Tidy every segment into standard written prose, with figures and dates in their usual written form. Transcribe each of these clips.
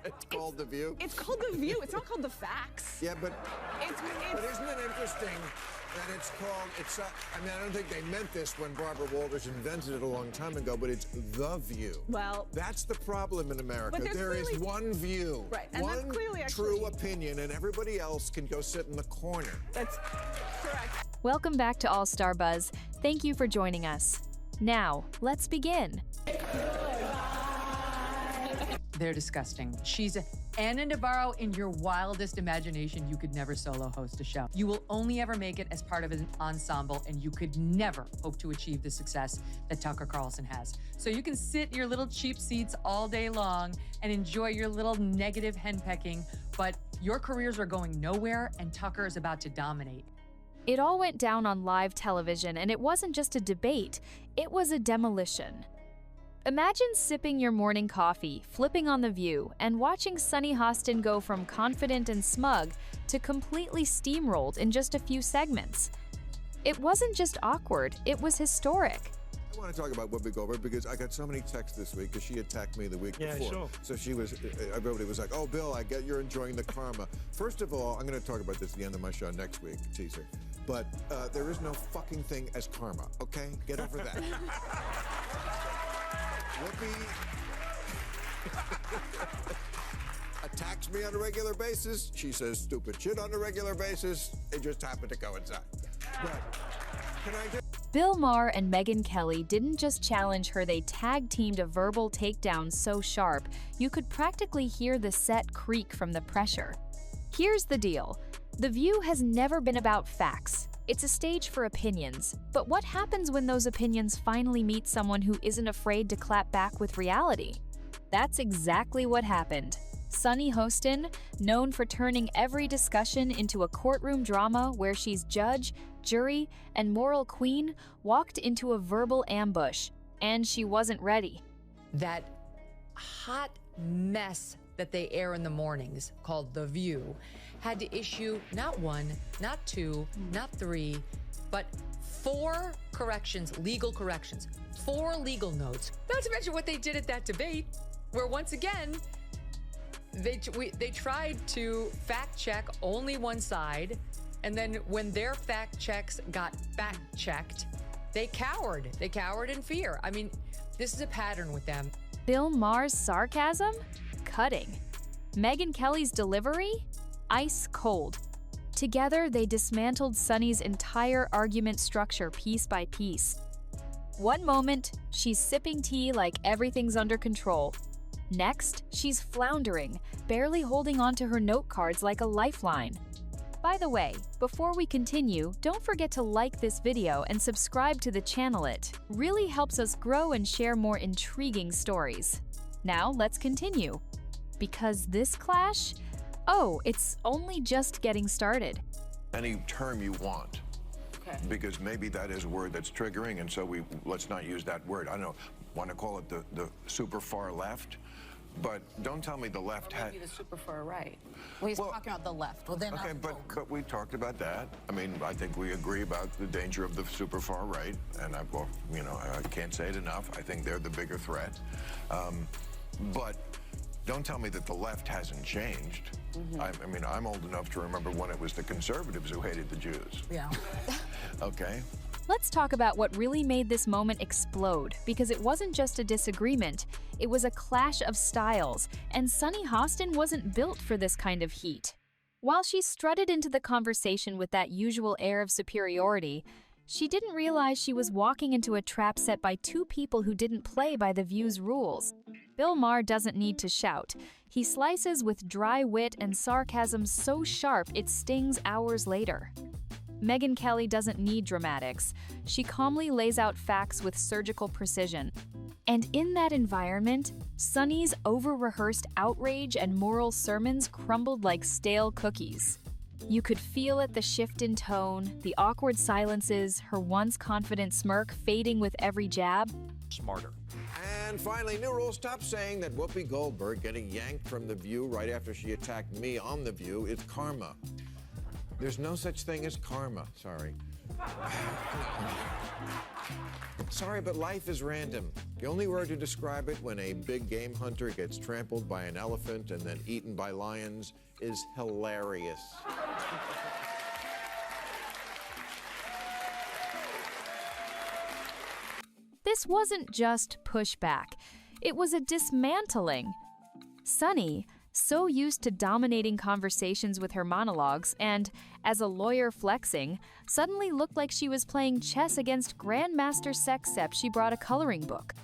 It's called The View? It's called The View. It's not called The Facts. Yeah, but It's isn't it interesting that it's called, I mean, I don't think they meant this when Barbara Walters invented it a long time ago, but it's The View. Well, that's the problem in America. But there is one view, right, and one that's clearly true opinion, and everybody else can go sit in the corner. That's correct. Welcome back to All Star Buzz. Thank you for joining us. Now, let's begin. They're disgusting. She's Anna Navarro in your wildest imagination. You could never solo host a show. You will only ever make it as part of an ensemble, and you could never hope to achieve the success that Tucker Carlson has. So you can sit in your little cheap seats all day long and enjoy your little negative henpecking, but your careers are going nowhere, and Tucker is about to dominate. It all went down on live television, and it wasn't just a debate, it was a demolition. Imagine sipping your morning coffee, flipping on The View, and watching Sunny Hostin go from confident and smug to completely steamrolled in just a few segments. It wasn't just awkward, it was historic. I want to talk about Whoopi Goldberg because I got so many texts this week because she attacked me the week before. Sure. So everybody was like, oh, Bill, I get you're enjoying the karma. First of all, I'm going to talk about this at the end of my show next week, teaser. But there is no fucking thing as karma, okay? Get over that. Whoopi attacks me on a regular basis. She says stupid shit on a regular basis. It just happened to coincide. But can I just... Bill Maher and Megyn Kelly didn't just challenge her, they tag-teamed a verbal takedown so sharp, you could practically hear the set creak from the pressure. Here's the deal. The View has never been about facts. It's a stage for opinions. But what happens when those opinions finally meet someone who isn't afraid to clap back with reality? That's exactly what happened. Sunny Hostin, known for turning every discussion into a courtroom drama where she's judge, jury, and moral queen, walked into a verbal ambush, and she wasn't ready. That hot mess that they air in the mornings, called The View, had to issue not one, not two, not three, but 4 corrections, legal corrections, 4 legal notes. Not to mention what they did at that debate, where once again, they tried to fact check only one side, and then when their fact checks got fact checked, they cowered. They cowered in fear. I mean, this is a pattern with them. Bill Maher's sarcasm? Cutting. Megyn Kelly's delivery? Ice cold. Together, they dismantled Sunny's entire argument structure piece by piece. One moment, she's sipping tea like everything's under control. Next, she's floundering, barely holding onto her note cards like a lifeline. By the way, before we continue, don't forget to like this video and subscribe to the channel. It really helps us grow and share more intriguing stories. Now, let's continue. Because this clash? Oh, it's only just getting started. Any term you want. Okay. Because maybe that is a word that's triggering, and so let's not use that word. I don't know, want to call it the super far left, but don't tell me the left Maybe the super far right. Well, he's talking about the left. Well, then okay, but we talked about that. I mean, I think we agree about the danger of the super far right, and I can't say it enough. I think they're the bigger threat. But don't tell me that the left hasn't changed. I mean, I'm old enough to remember when it was the conservatives who hated the Jews. Yeah. Okay. Let's talk about what really made this moment explode, because it wasn't just a disagreement, it was a clash of styles, and Sunny Hostin wasn't built for this kind of heat. While she strutted into the conversation with that usual air of superiority, she didn't realize she was walking into a trap set by 2 people who didn't play by The View's rules. Bill Maher doesn't need to shout. He slices with dry wit and sarcasm so sharp it stings hours later. Megyn Kelly doesn't need dramatics. She calmly lays out facts with surgical precision. And in that environment, Sunny's over-rehearsed outrage and moral sermons crumbled like stale cookies. You could feel it, the shift in tone, the awkward silences, her once confident smirk fading with every jab. Smarter. And finally, new rules. Stop saying that Whoopi Goldberg getting yanked from The View right after she attacked me on The View is karma. There's no such thing as karma, sorry. Sorry, but life is random. The only word to describe it when a big game hunter gets trampled by an elephant and then eaten by lions is hilarious. This wasn't just pushback, it was a dismantling. Sunny, so used to dominating conversations with her monologues and, as a lawyer flexing, suddenly looked like she was playing chess against Grandmaster Sexcept she brought a coloring book.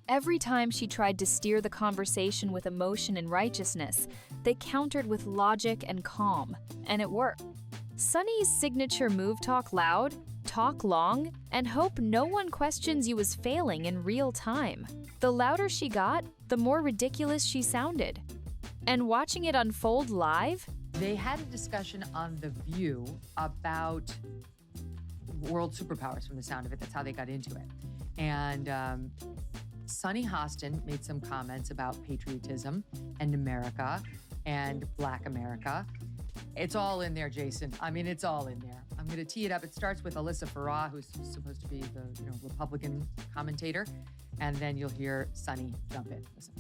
Every time she tried to steer the conversation with emotion and righteousness, they countered with logic and calm, and it worked. Sunny's signature move: talk loud, talk long, and hope no one questions you was failing in real time. The louder she got, the more ridiculous she sounded. And watching it unfold live, They had a discussion on The View about world superpowers from the sound of it. That's how they got into it. And Sunny Hostin made some comments about patriotism and America and Black America. It's all in there, Jason. I mean, it's all in there. I'm going to tee it up. It starts with Alyssa Farah, who's supposed to be the Republican commentator, and then you'll hear Sunny jump in. Listen.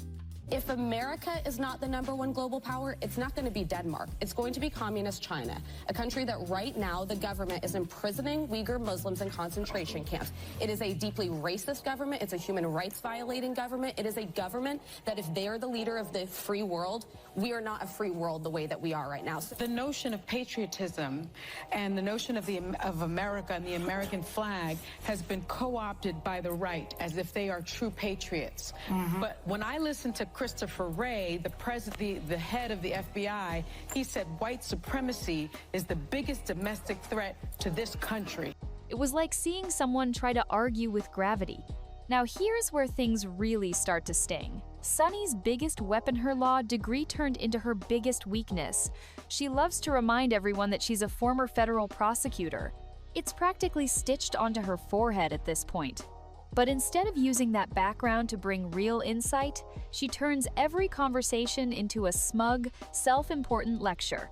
If America is not the #1 global power, it's not going to be Denmark. It's going to be communist China, a country that right now the government is imprisoning Uyghur Muslims in concentration camps. It is a deeply racist government. It's a human rights violating government. It is a government that if they are the leader of the free world, we are not a free world the way that we are right now. The notion of patriotism and the notion of America and the American flag has been co-opted by the right as if they are true patriots. But when I listen to Christopher Wray, the head of the FBI, he said white supremacy is the biggest domestic threat to this country. it was like seeing someone try to argue with gravity. Now here's where things really start to sting. Sunny's biggest weapon, her law degree, turned into her biggest weakness. She loves to remind everyone that she's a former federal prosecutor. It's practically stitched onto her forehead at this point. But instead of using that background to bring real insight, she turns every conversation into a smug, self-important lecture.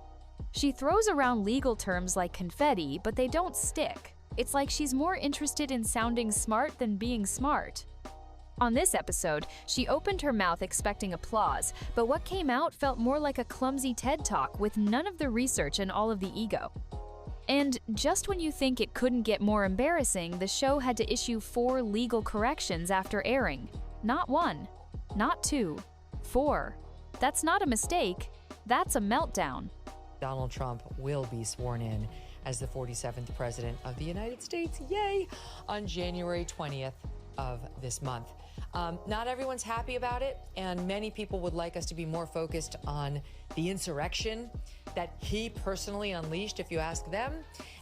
She throws around legal terms like confetti, but they don't stick. It's like she's more interested in sounding smart than being smart. On this episode, she opened her mouth expecting applause, but what came out felt more like a clumsy TED Talk with none of the research and all of the ego. And just when you think it couldn't get more embarrassing, the show had to issue 4 legal corrections after airing. Not 1, not 2, 4. That's not a mistake, that's a meltdown. Donald Trump will be sworn in as the 47th president of the United States, yay, on January 20th of this month. Not everyone's happy about it, and many people would like us to be more focused on the insurrection that he personally unleashed. If you ask them,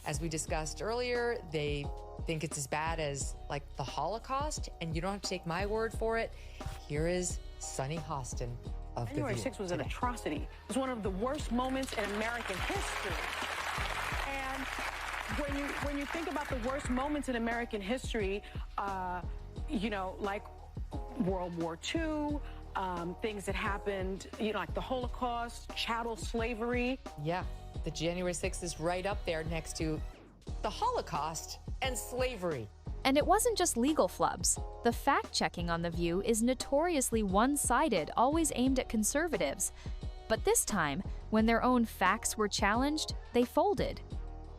as we discussed earlier, they think it's as bad as like the Holocaust, and you don't have to take my word for it. Here is Sunny Hostin of The January View 6th was an today. atrocity. It was one of the worst moments in American history. And when you think about the worst moments in American history, like World War II, things that happened, like the Holocaust, chattel slavery. Yeah, the January 6th is right up there next to the Holocaust and slavery. And it wasn't just legal flubs. The fact-checking on The View is notoriously one-sided, always aimed at conservatives. But this time, when their own facts were challenged, they folded.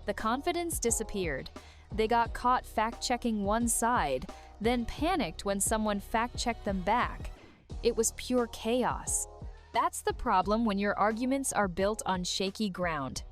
The confidence disappeared. They got caught fact-checking one side, then panicked when someone fact-checked them back. It was pure chaos. That's the problem when your arguments are built on shaky ground.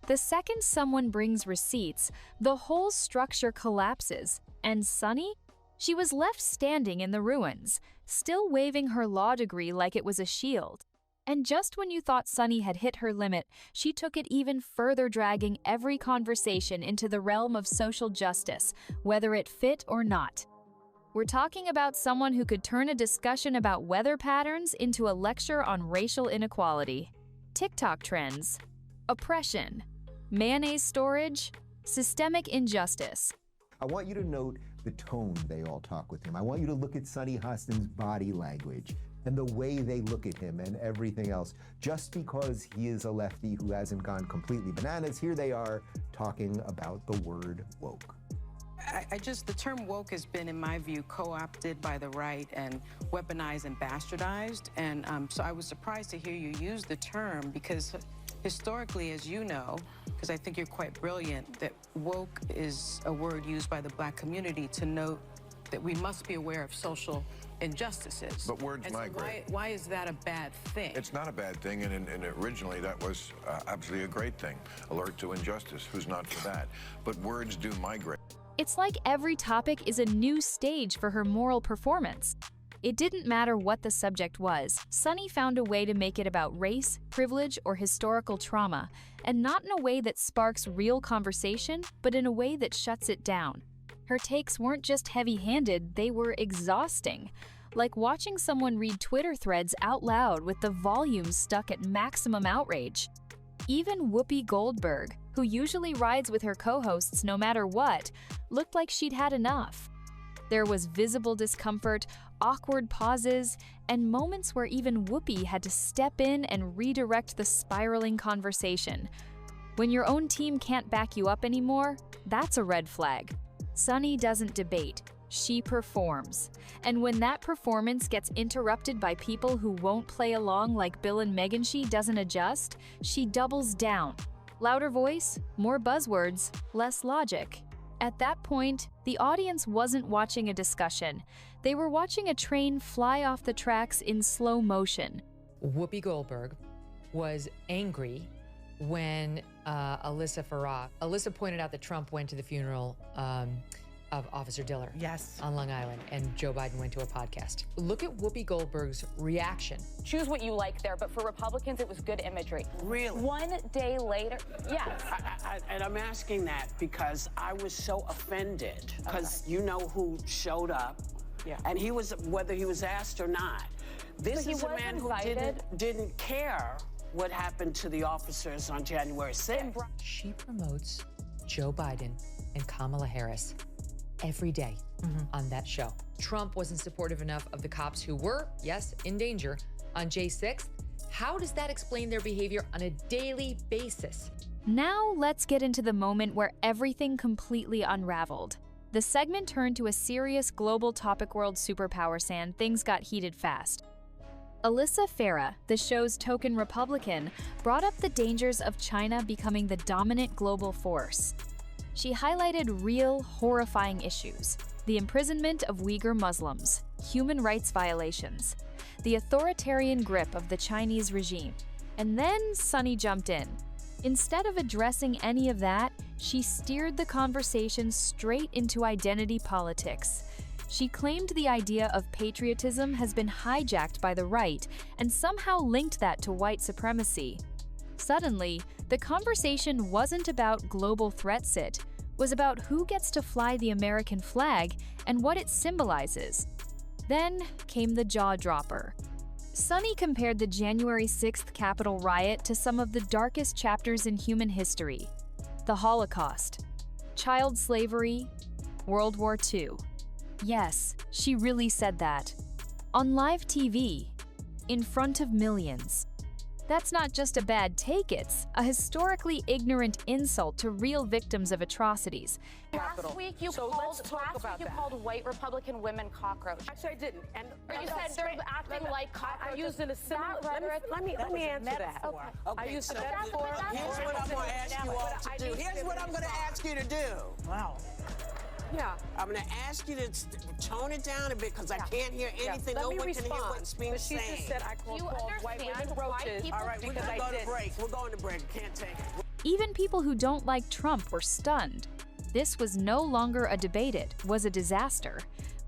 The second someone brings receipts, the whole structure collapses. And Sunny? She was left standing in the ruins, still waving her law degree like it was a shield. And just when you thought Sunny had hit her limit, she took it even further, dragging every conversation into the realm of social justice, whether it fit or not. We're talking about someone who could turn a discussion about weather patterns into a lecture on racial inequality, TikTok trends, oppression, mayonnaise storage, systemic injustice. I want you to note the tone they all talk with him. I want you to look at Sunny Hostin's body language. and the way they look at him and everything else. Just because he is a lefty who hasn't gone completely bananas, here they are talking about the word woke. The term woke has been, in my view, co-opted by the right and weaponized and bastardized. And so I was surprised to hear you use the term because historically, as you know, because I think you're quite brilliant, that woke is a word used by the Black community to note that we must be aware of social injustices. But words and so migrate. why is that a bad thing? It's not a bad thing, and originally that was absolutely a great thing. Alert to injustice, who's not for that? But words do migrate. It's like every topic is a new stage for her moral performance. It didn't matter what the subject was, Sunny found a way to make it about race, privilege, or historical trauma, and not in a way that sparks real conversation, but in a way that shuts it down. Her takes weren't just heavy-handed, they were exhausting. Like watching someone read Twitter threads out loud with the volume stuck at maximum outrage. Even Whoopi Goldberg, who usually rides with her co-hosts no matter what, looked like she'd had enough. There was visible discomfort, awkward pauses, and moments where even Whoopi had to step in and redirect the spiraling conversation. When your own team can't back you up anymore, that's a red flag. Sunny doesn't debate, she performs. And when that performance gets interrupted by people who won't play along like Bill and Megyn, she doesn't adjust, she doubles down. Louder voice, more buzzwords, less logic. At that point, the audience wasn't watching a discussion. They were watching a train fly off the tracks in slow motion. Whoopi Goldberg was angry when Alyssa pointed out that Trump went to the funeral of Officer Diller on Long Island, and Joe Biden went to a podcast. Look at Whoopi Goldberg's reaction. Choose what you like there, but for Republicans, it was good imagery. Really? One day later, yes. And I'm asking that because I was so offended, because you know who showed up, and he was, whether he was asked or not. This is a man who didn't care what happened to the officers on January 6th. She promotes Joe Biden and Kamala Harris every day on that show. Trump wasn't supportive enough of the cops who were, yes, in danger on J 6th. How does that explain their behavior on a daily basis? Now let's get into the moment where everything completely unraveled. The segment turned to a serious global topic world superpower, and things got heated fast. Alyssa Farah, the show's token Republican, brought up the dangers of China becoming the dominant global force. She highlighted real, horrifying issues: the imprisonment of Uyghur Muslims, human rights violations, the authoritarian grip of the Chinese regime. And then Sunny jumped in. Instead of addressing any of that, she steered the conversation straight into identity politics. She claimed the idea of patriotism has been hijacked by the right and somehow linked that to white supremacy. Suddenly, the conversation wasn't about global threats, it was about who gets to fly the American flag and what it symbolizes. Then came the jaw-dropper. Sunny compared the January 6th Capitol riot to some of the darkest chapters in human history: the Holocaust, child slavery, World War II. Yes, she really said that. On live TV, in front of millions. That's not just a bad take, it's a historically ignorant insult to real victims of atrocities. Last week you called white Republican women cockroaches. Actually, I didn't. And you said they're acting like cockroaches. I used in a similar. Let me answer that. Okay. I used a metaphor. Here's what I'm going to ask you all to do. Here's what I'm going to ask you to do. Wow. Yeah. I'm going to ask you to tone it down a bit because I can't hear anything. No one can hear what's being said. She just said I called white women roaches. All right, we're going to go to break. We're going to break. Can't take it. Even people who don't like Trump were stunned. This was no longer a debate, it was a disaster.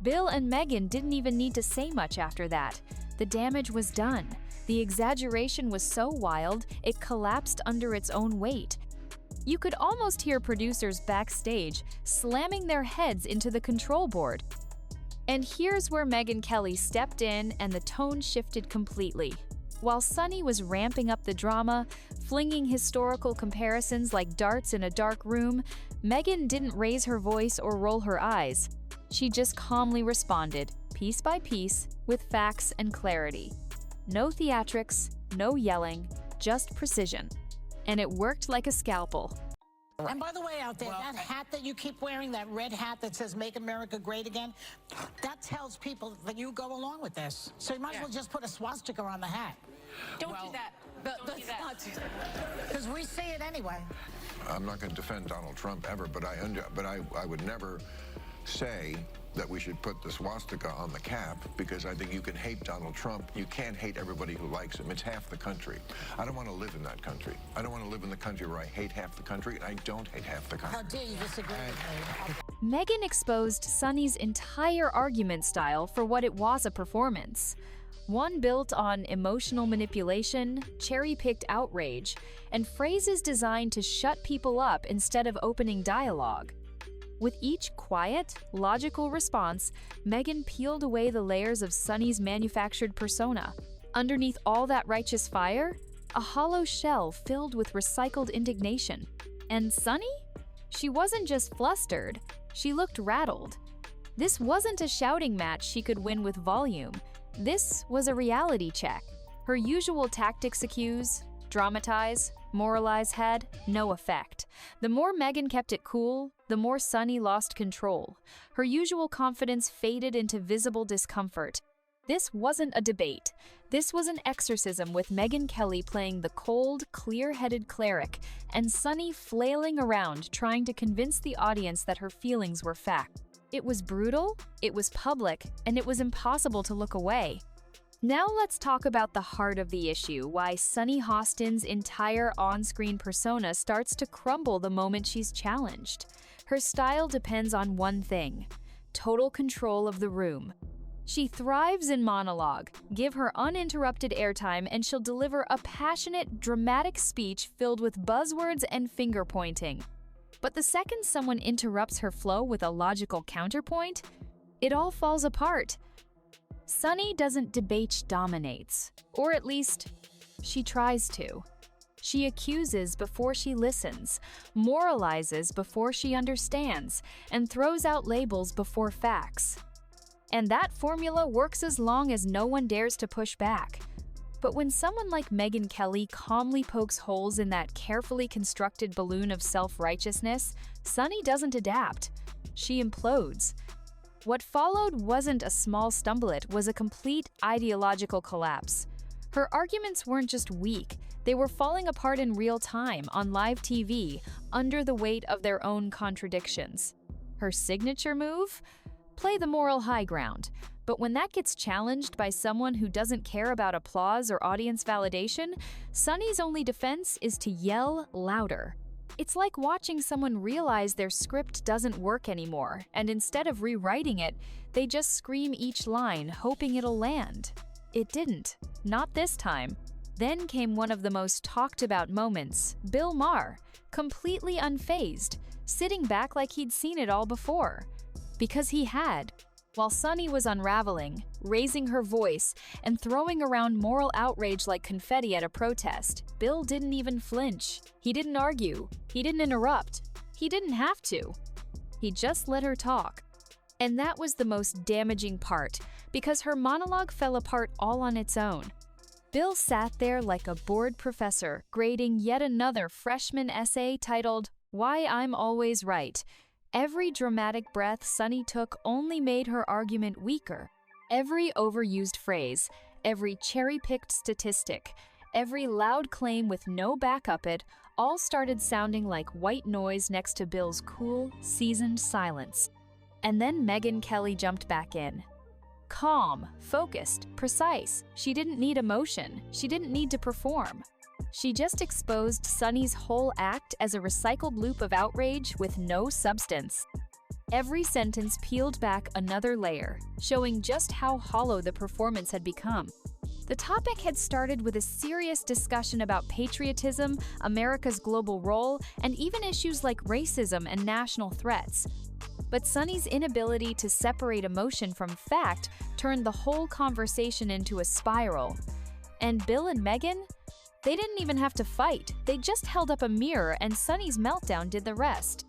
Bill and Megyn didn't even need to say much after that. The damage was done. The exaggeration was so wild, it collapsed under its own weight. You could almost hear producers backstage slamming their heads into the control board. And here's where Megyn Kelly stepped in and the tone shifted completely. While Sunny was ramping up the drama, flinging historical comparisons like darts in a dark room, Megyn didn't raise her voice or roll her eyes. She just calmly responded, piece by piece, with facts and clarity. No theatrics, no yelling, just precision. And it worked like a scalpel. And by the way, out there, that hat that you keep wearing, that red hat that says "Make America Great Again," that tells people that you go along with this. So you might as well just put a swastika on the hat. Don't do that. Don't do that. Because we see it anyway. I'm not going to defend Donald Trump ever, but I would never say that we should put the swastika on the cap, because I think you can hate Donald Trump. You can't hate everybody who likes him. It's half the country. I don't want to live in that country. I don't want to live in the country where I hate half the country, and I don't hate half the country. How dare you disagree with me? Megyn exposed Sunny's entire argument style for what it was, a performance. One built on emotional manipulation, cherry-picked outrage, and phrases designed to shut people up instead of opening dialogue. With each quiet, logical response, Megyn peeled away the layers of Sunny's manufactured persona. Underneath all that righteous fire, a hollow shell filled with recycled indignation. And Sunny? She wasn't just flustered, she looked rattled. This wasn't a shouting match she could win with volume. This was a reality check. Her usual tactics accuse, dramatize, moralize had no effect. The more Megyn kept it cool, the more Sunny lost control. Her usual confidence faded into visible discomfort. This wasn't a debate. This was an exorcism, with Megyn Kelly playing the cold, clear-headed cleric, and Sunny flailing around trying to convince the audience that her feelings were fact. It was brutal, it was public, and it was impossible to look away. Now let's talk about the heart of the issue, why Sunny Hostin's entire on-screen persona starts to crumble the moment she's challenged. Her style depends on one thing: total control of the room. She thrives in monologue. Give her uninterrupted airtime and she'll deliver a passionate, dramatic speech filled with buzzwords and finger-pointing. But the second someone interrupts her flow with a logical counterpoint, it all falls apart. Sunny doesn't debate, she dominates. Or at least, she tries to. She accuses before she listens, moralizes before she understands, and throws out labels before facts. And that formula works as long as no one dares to push back. But when someone like Megyn Kelly calmly pokes holes in that carefully constructed balloon of self-righteousness, Sunny doesn't adapt. She implodes. What followed wasn't a small stumble, it was a complete ideological collapse. Her arguments weren't just weak, they were falling apart in real time, on live TV, under the weight of their own contradictions. Her signature move? Play the moral high ground. But when that gets challenged by someone who doesn't care about applause or audience validation, Sunny's only defense is to yell louder. It's like watching someone realize their script doesn't work anymore, and instead of rewriting it, they just scream each line, hoping it'll land. It didn't. Not this time. Then came one of the most talked about moments: Bill Maher, completely unfazed, sitting back like he'd seen it all before. Because he had. While Sunny was unraveling, raising her voice, and throwing around moral outrage like confetti at a protest, Bill didn't even flinch. He didn't argue. He didn't interrupt. He didn't have to. He just let her talk. And that was the most damaging part, because her monologue fell apart all on its own. Bill sat there like a bored professor, grading yet another freshman essay titled, "Why I'm Always Right." Every dramatic breath Sunny took only made her argument weaker. Every overused phrase, every cherry-picked statistic, every loud claim with no backup it, all started sounding like white noise next to Bill's cool, seasoned silence. And then Megyn Kelly jumped back in. Calm, focused, precise. She didn't need emotion. She didn't need to perform. She just exposed Sunny's whole act as a recycled loop of outrage with no substance. Every sentence peeled back another layer, showing just how hollow the performance had become. The topic had started with a serious discussion about patriotism, America's global role, and even issues like racism and national threats. But Sunny's inability to separate emotion from fact turned the whole conversation into a spiral. And Bill and Megyn? They didn't even have to fight. They just held up a mirror and Sunny's meltdown did the rest.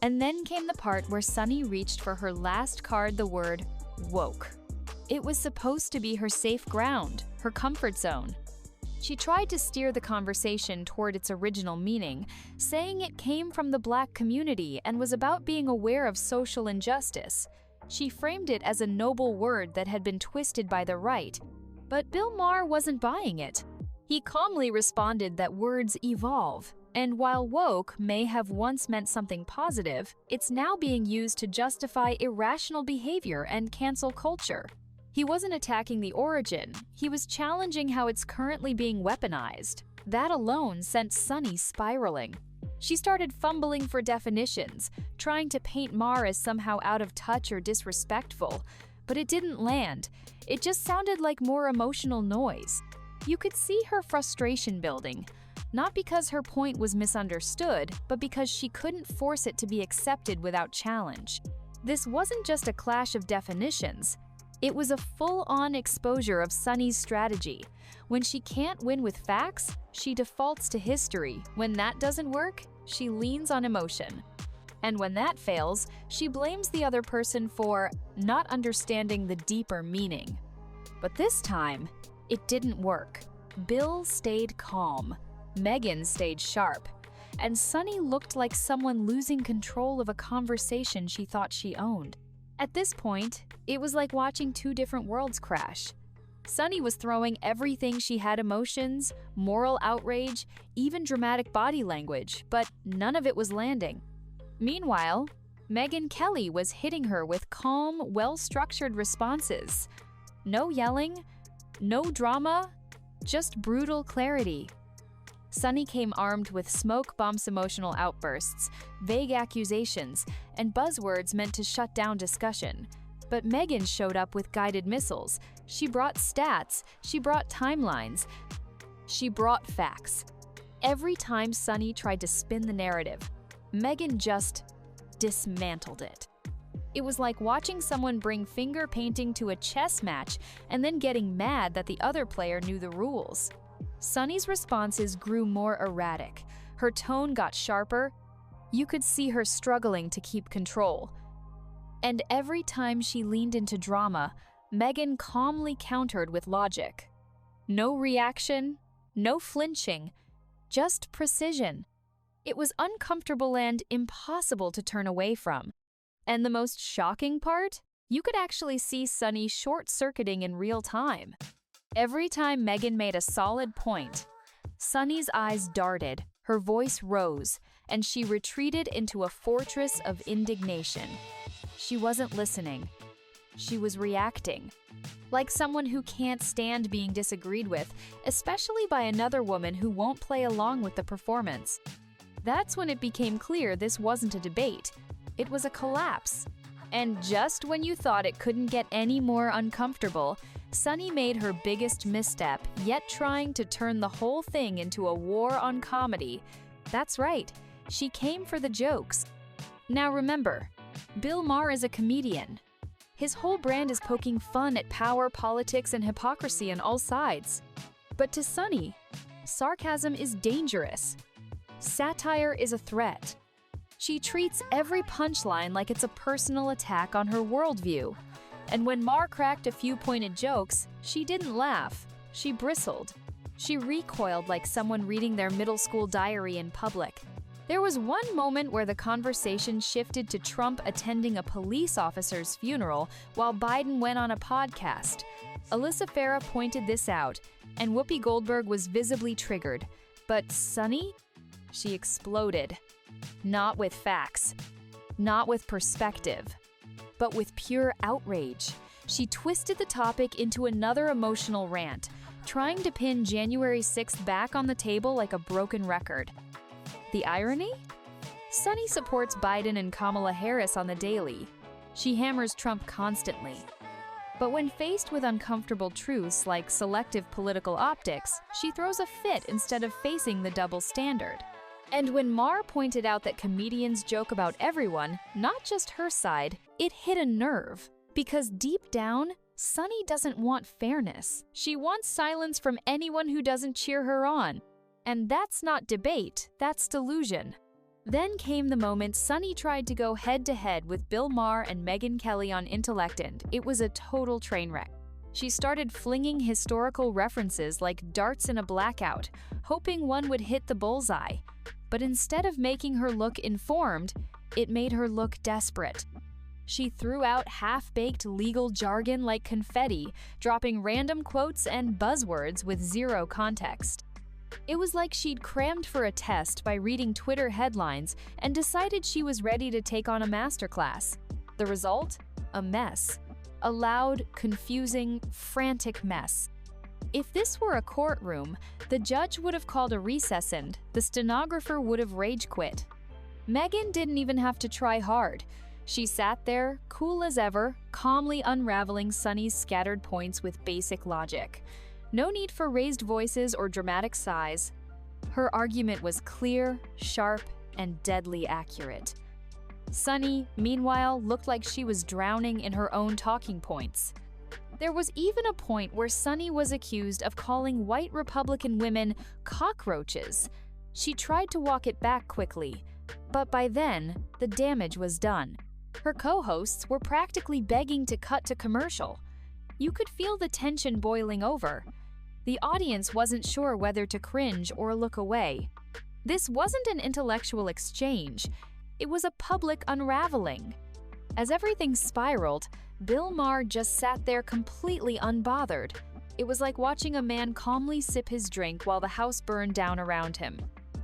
And then came the part where Sunny reached for her last card, the word woke. It was supposed to be her safe ground, her comfort zone. She tried to steer the conversation toward its original meaning, saying it came from the Black community and was about being aware of social injustice. She framed it as a noble word that had been twisted by the right, but Bill Maher wasn't buying it. He calmly responded that words evolve, and while woke may have once meant something positive, it's now being used to justify irrational behavior and cancel culture. He wasn't attacking the origin, he was challenging how it's currently being weaponized. That alone sent Sunny spiraling. She started fumbling for definitions, trying to paint Maher as somehow out of touch or disrespectful, but it didn't land. It just sounded like more emotional noise. You could see her frustration building, not because her point was misunderstood, but because she couldn't force it to be accepted without challenge. This wasn't just a clash of definitions. It was a full-on exposure of Sunny's strategy. When she can't win with facts, she defaults to history. When that doesn't work, she leans on emotion. And when that fails, she blames the other person for not understanding the deeper meaning. But this time, it didn't work. Bill stayed calm. Megyn stayed sharp. And Sunny looked like someone losing control of a conversation she thought she owned. At this point, it was like watching two different worlds crash. Sunny was throwing everything she had: emotions, moral outrage, even dramatic body language, but none of it was landing. Meanwhile, Megyn Kelly was hitting her with calm, well-structured responses. No yelling, no drama, just brutal clarity. Sunny came armed with smoke bombs emotional outbursts, vague accusations, and buzzwords meant to shut down discussion. But Megyn showed up with guided missiles. She brought stats, she brought timelines, she brought facts. Every time Sunny tried to spin the narrative, Megyn just dismantled it. It was like watching someone bring finger painting to a chess match and then getting mad that the other player knew the rules. Sunny's responses grew more erratic. Her tone got sharper. You could see her struggling to keep control. And every time she leaned into drama, Megyn calmly countered with logic. No reaction, no flinching, just precision. It was uncomfortable and impossible to turn away from. And the most shocking part? You could actually see Sunny short-circuiting in real time. Every time Megyn made a solid point, Sunny's eyes darted, her voice rose, and she retreated into a fortress of indignation. She wasn't listening. She was reacting. Like someone who can't stand being disagreed with, especially by another woman who won't play along with the performance. That's when it became clear this wasn't a debate. It was a collapse. And just when you thought it couldn't get any more uncomfortable, Sunny made her biggest misstep, yet trying to turn the whole thing into a war on comedy. That's right, she came for the jokes. Now remember, Bill Maher is a comedian. His whole brand is poking fun at power, politics, and hypocrisy on all sides. But to Sunny, sarcasm is dangerous. Satire is a threat. She treats every punchline like it's a personal attack on her worldview. And when Maher cracked a few pointed jokes, she didn't laugh. She bristled. She recoiled like someone reading their middle school diary in public. There was one moment where the conversation shifted to Trump attending a police officer's funeral while Biden went on a podcast. Alyssa Farah pointed this out, and Whoopi Goldberg was visibly triggered. But Sunny? She exploded. Not with facts. Not with perspective. But with pure outrage. She twisted the topic into another emotional rant, trying to pin January 6th back on the table like a broken record. The irony? Sunny supports Biden and Kamala Harris on the daily. She hammers Trump constantly. But when faced with uncomfortable truths like selective political optics, she throws a fit instead of facing the double standard. And when Maher pointed out that comedians joke about everyone, not just her side, it hit a nerve. Because deep down, Sunny doesn't want fairness. She wants silence from anyone who doesn't cheer her on. And that's not debate, that's delusion. Then came the moment Sunny tried to go head-to-head with Bill Maher and Megyn Kelly on Intellect, and it was a total train wreck. She started flinging historical references like darts in a blackout, hoping one would hit the bullseye. But instead of making her look informed, it made her look desperate. She threw out half-baked legal jargon like confetti, dropping random quotes and buzzwords with zero context. It was like she'd crammed for a test by reading Twitter headlines and decided she was ready to take on a masterclass. The result? A mess. A loud, confusing, frantic mess. If this were a courtroom, the judge would have called a recess and the stenographer would have rage quit. Megyn didn't even have to try hard. She sat there, cool as ever, calmly unraveling Sunny's scattered points with basic logic. No need for raised voices or dramatic sighs. Her argument was clear, sharp, and deadly accurate. Sunny, meanwhile, looked like she was drowning in her own talking points. There was even a point where Sunny was accused of calling white Republican women cockroaches. She tried to walk it back quickly, but by then, the damage was done. Her co-hosts were practically begging to cut to commercial. You could feel the tension boiling over. The audience wasn't sure whether to cringe or look away. This wasn't an intellectual exchange. It was a public unraveling. As everything spiraled, Bill Maher just sat there completely unbothered. It was like watching a man calmly sip his drink while the house burned down around him.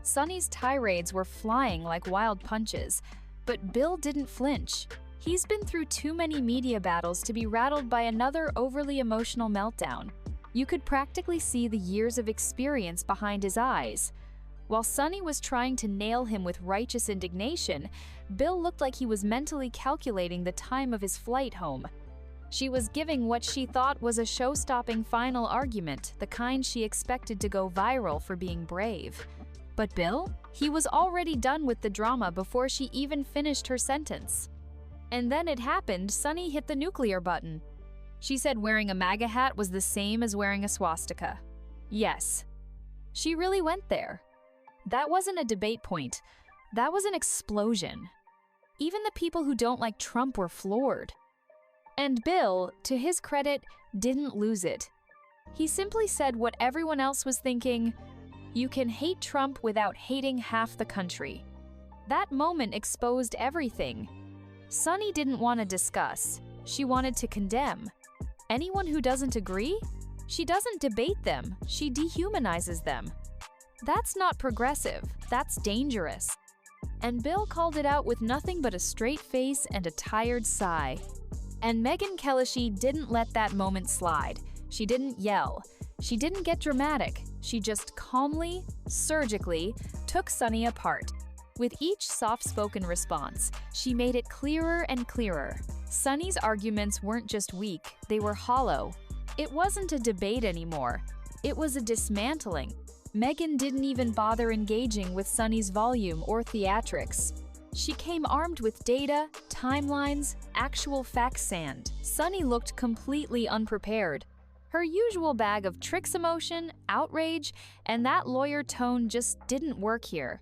Sunny's tirades were flying like wild punches, but Bill didn't flinch. He's been through too many media battles to be rattled by another overly emotional meltdown. You could practically see the years of experience behind his eyes. While Sunny was trying to nail him with righteous indignation, Bill looked like he was mentally calculating the time of his flight home. She was giving what she thought was a show-stopping final argument, the kind she expected to go viral for being brave. But Bill? He was already done with the drama before she even finished her sentence. And then it happened. Sunny hit the nuclear button. She said wearing a MAGA hat was the same as wearing a swastika. Yes. She really went there. That wasn't a debate point. That was an explosion. Even the people who don't like Trump were floored. And Bill, to his credit, didn't lose it. He simply said what everyone else was thinking: you can hate Trump without hating half the country. That moment exposed everything. Sunny didn't want to discuss. She wanted to condemn. Anyone who doesn't agree? She doesn't debate them. She dehumanizes them. That's not progressive. That's dangerous. And Bill called it out with nothing but a straight face and a tired sigh. And Megyn Kelly didn't let that moment slide. She didn't yell. She didn't get dramatic. She just calmly, surgically, took Sunny apart. With each soft-spoken response, she made it clearer and clearer. Sunny's arguments weren't just weak, they were hollow. It wasn't a debate anymore. It was a dismantling. Megyn didn't even bother engaging with Sunny's volume or theatrics. She came armed with data, timelines, actual fact sand. Sunny looked completely unprepared. Her usual bag of tricks emotion, outrage, and that lawyer tone just didn't work here.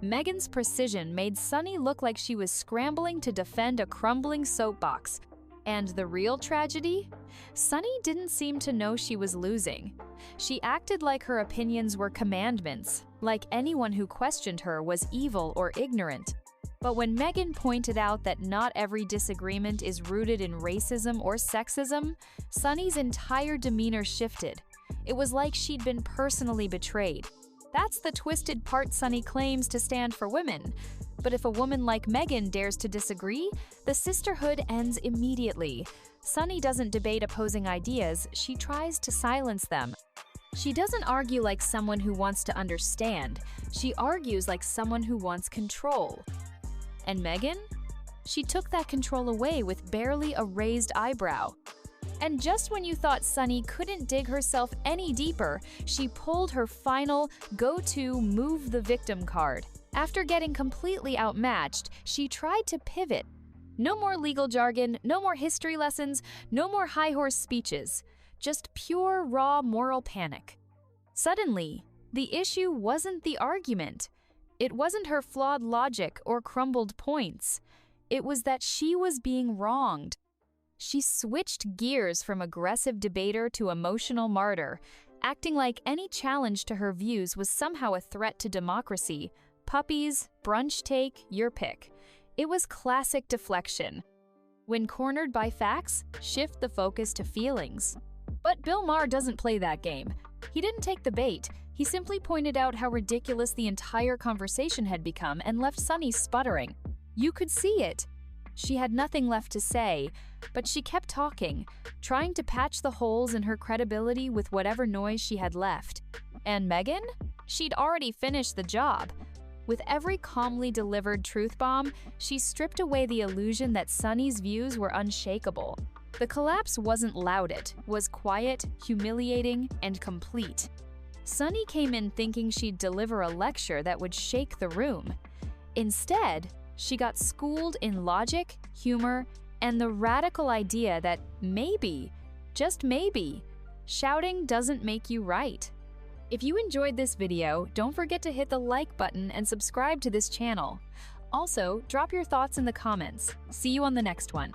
Megyn's precision made Sunny look like she was scrambling to defend a crumbling soapbox. And the real tragedy? Sunny didn't seem to know she was losing. She acted like her opinions were commandments, like anyone who questioned her was evil or ignorant. But when Megyn pointed out that not every disagreement is rooted in racism or sexism, Sunny's entire demeanor shifted. It was like she'd been personally betrayed. That's the twisted part Sunny claims to stand for women. But if a woman like Megyn dares to disagree, the sisterhood ends immediately. Sunny doesn't debate opposing ideas, she tries to silence them. She doesn't argue like someone who wants to understand. She argues like someone who wants control. And Megyn? She took that control away with barely a raised eyebrow. And just when you thought Sunny couldn't dig herself any deeper, she pulled her final go-to move the victim card. After getting completely outmatched, she tried to pivot. No more legal jargon, no more history lessons, no more high horse speeches. Just pure, raw moral panic. Suddenly, the issue wasn't the argument. It wasn't her flawed logic or crumbled points. It was that she was being wronged. she switched gears from aggressive debater to emotional martyr, acting like any challenge to her views was somehow a threat to democracy. Puppies, brunch take, your pick. It was classic deflection. When cornered by facts, shift the focus to feelings. But Bill Maher doesn't play that game. He didn't take the bait. He simply pointed out how ridiculous the entire conversation had become and left Sunny sputtering. You could see it. She had nothing left to say, but she kept talking, trying to patch the holes in her credibility with whatever noise she had left. And Megyn? She'd already finished the job. With every calmly delivered truth bomb, she stripped away the illusion that Sunny's views were unshakable. The collapse wasn't lauded, was quiet, humiliating, and complete. Sunny came in thinking she'd deliver a lecture that would shake the room. Instead, she got schooled in logic, humor, and the radical idea that maybe, just maybe, shouting doesn't make you right. If you enjoyed this video, don't forget to hit the like button and subscribe to this channel. Also, drop your thoughts in the comments. See you on the next one.